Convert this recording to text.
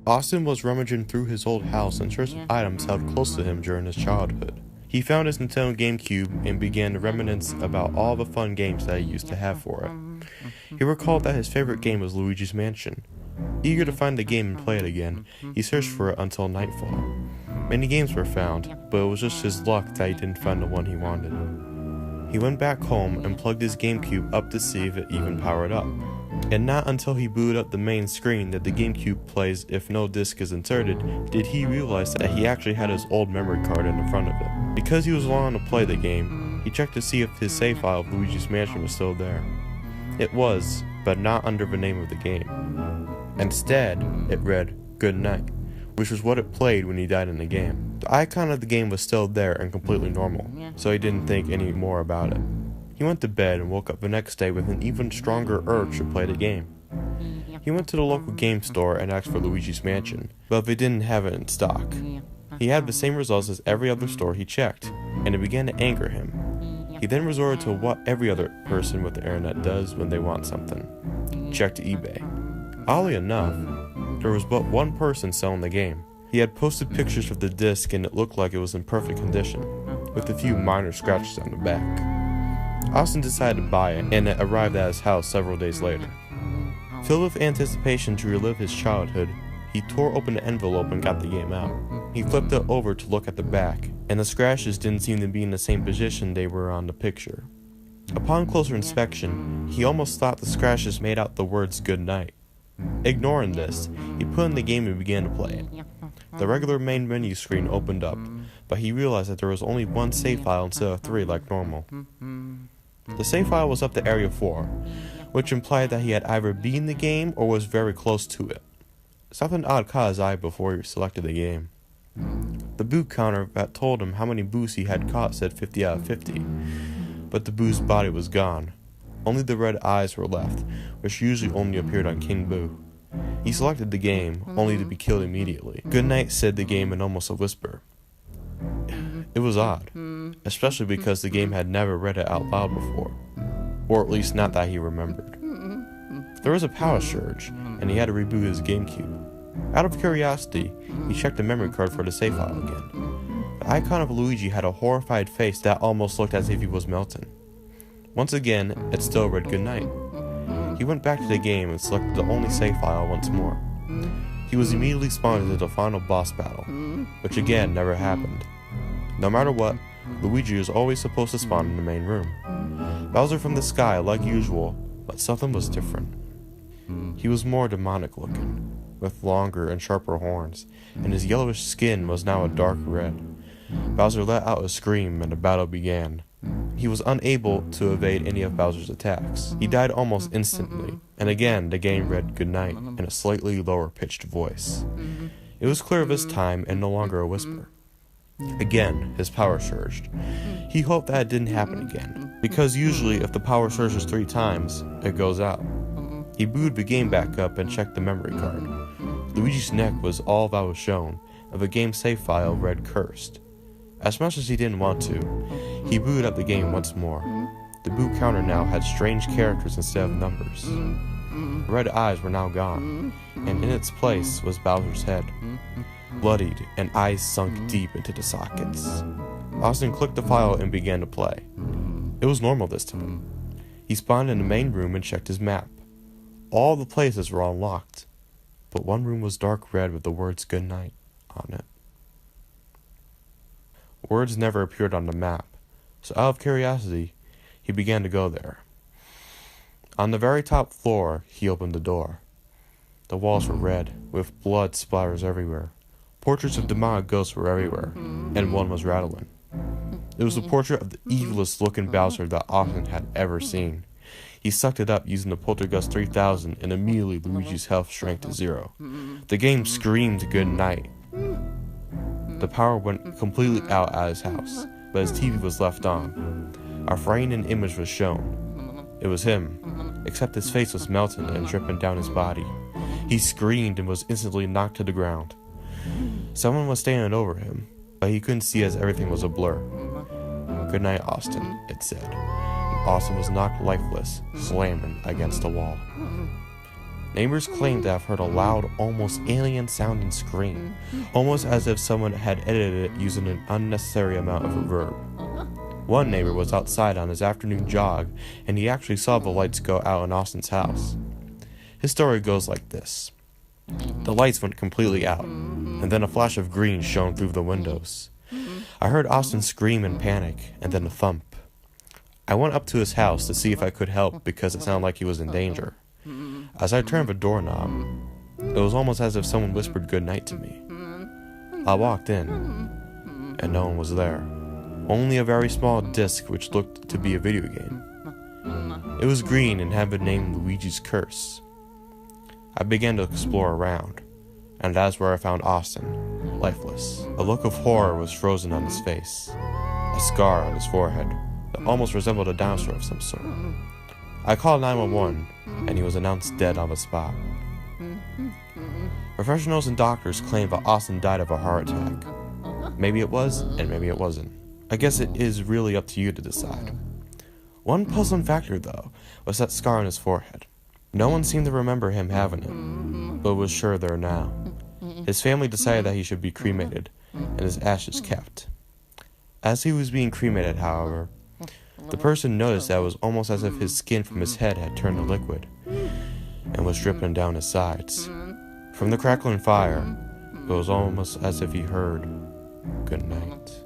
Austin was rummaging through his old house in search of items held close to him during his childhood. He found his Nintendo GameCube and began to reminisce about all the fun games that he used to have for it. He recalled that his favorite game was Luigi's Mansion. Eager to find the game and play it again, he searched for it until nightfall. Many games were found, but it was just his luck that he didn't find the one he wanted. He went back home and plugged his GameCube up to see if it even powered up. And not until he booted up the main screen that the GameCube plays if no disc is inserted did he realize that he actually had his old memory card in the front of it. Because he was allowed to play the game, he checked to see if his save file of Luigi's Mansion was still there. It was, but not under the name of the game. Instead, it read, "Good Night," which was what it played when he died in the game. The icon of the game was still there and completely normal, so he didn't think any more about it. He went to bed and woke up the next day with an even stronger urge to play the game. He went to the local game store and asked for Luigi's Mansion, but they didn't have it in stock. He had the same results as every other store he checked, and it began to anger him. He then resorted to what every other person with the internet does when they want something: check to eBay. Oddly enough, there was but one person selling the game. He had posted pictures of the disc and it looked like it was in perfect condition, with a few minor scratches on the back. Austin decided to buy it, and it arrived at his house several days later. Filled with anticipation to relive his childhood, he tore open the envelope and got the game out. He flipped it over to look at the back, and the scratches didn't seem to be in the same position they were on the picture. Upon closer inspection, he almost thought the scratches made out the words "Good Night." Ignoring this, he put in the game and began to play it. The regular main menu screen opened up, but he realized that there was only one save file instead of 3 like normal. The save file was up to Area 4, which implied that he had either beaten the game or was very close to it. Something odd caught his eye before he selected the game. The boot counter that told him how many boosts he had caught said 50 out of 50, but the boost body was gone. Only the red eyes were left, which usually only appeared on King Boo. He selected the game, only to be killed immediately. "Goodnight," said the game in almost a whisper. It was odd, especially because the game had never read it out loud before, or at least not that he remembered. There was a power surge, and he had to reboot his GameCube. Out of curiosity, he checked the memory card for the save file again. The icon of Luigi had a horrified face that almost looked as if he was melting. Once again, it still read "Goodnight." He went back to the game and selected the only save file once more. He was immediately spawned into the final boss battle, which again never happened. No matter what, Luigi was always supposed to spawn in the main room. Bowser from the sky like usual, but something was different. He was more demonic looking, with longer and sharper horns, and his yellowish skin was now a dark red. Bowser let out a scream and the battle began. He was unable to evade any of Bowser's attacks. He died almost instantly, and again the game read "Goodnight" in a slightly lower pitched voice. It was clear this time and no longer a whisper. Again, his power surged. He hoped that it didn't happen again, because usually if the power surges 3 times, it goes out. He booted the game back up and checked the memory card. Luigi's neck was all that was shown, and the game save file read "Cursed." As much as he didn't want to, he booted up the game once more. The boot counter now had strange characters instead of numbers. The red eyes were now gone, and in its place was Bowser's head, bloodied and eyes sunk deep into the sockets. Austin clicked the file and began to play. It was normal this time. He spawned in the main room and checked his map. All the places were unlocked, but one room was dark red with the words "Goodnight" on it. Words never appeared on the map, so out of curiosity, he began to go there. On the very top floor, he opened the door. The walls were red, with blood splatters everywhere. Portraits of demonic ghosts were everywhere, and one was rattling. It was the portrait of the evilest looking Bowser that Austin had ever seen. He sucked it up using the Poltergust 3000, and immediately Luigi's health shrank to 0. The game screamed "Goodnight." The power went completely out at his house, but his TV was left on. A frightening image was shown. It was him, except his face was melting and dripping down his body. He screamed and was instantly knocked to the ground. Someone was standing over him, but he couldn't see as everything was a blur. "Good night, Austin," it said. And Austin was knocked lifeless, slamming against the wall. Neighbors claimed to have heard a loud, almost alien-sounding scream, almost as if someone had edited it using an unnecessary amount of reverb. One neighbor was outside on his afternoon jog, and he actually saw the lights go out in Austin's house. His story goes like this. The lights went completely out, and then a flash of green shone through the windows. I heard Austin scream in panic, and then a thump. I went up to his house to see if I could help because it sounded like he was in danger. As I turned the doorknob, it was almost as if someone whispered goodnight to me. I walked in, and no one was there. Only a very small disc which looked to be a video game. It was green and had been named Luigi's Curse. I began to explore around, and that's where I found Austin, lifeless. A look of horror was frozen on his face, a scar on his forehead that almost resembled a dinosaur of some sort. I called 911, and he was announced dead on the spot. Professionals and doctors claim that Austin died of a heart attack. Maybe it was, and maybe it wasn't. I guess it is really up to you to decide. One puzzling factor, though, was that scar on his forehead. No one seemed to remember him having it, but was sure there now. His family decided that he should be cremated, and his ashes kept. As he was being cremated, however, the person noticed that it was almost as if his skin from his head had turned to liquid, and was dripping down his sides. From the crackling fire, it was almost as if he heard, "Good night."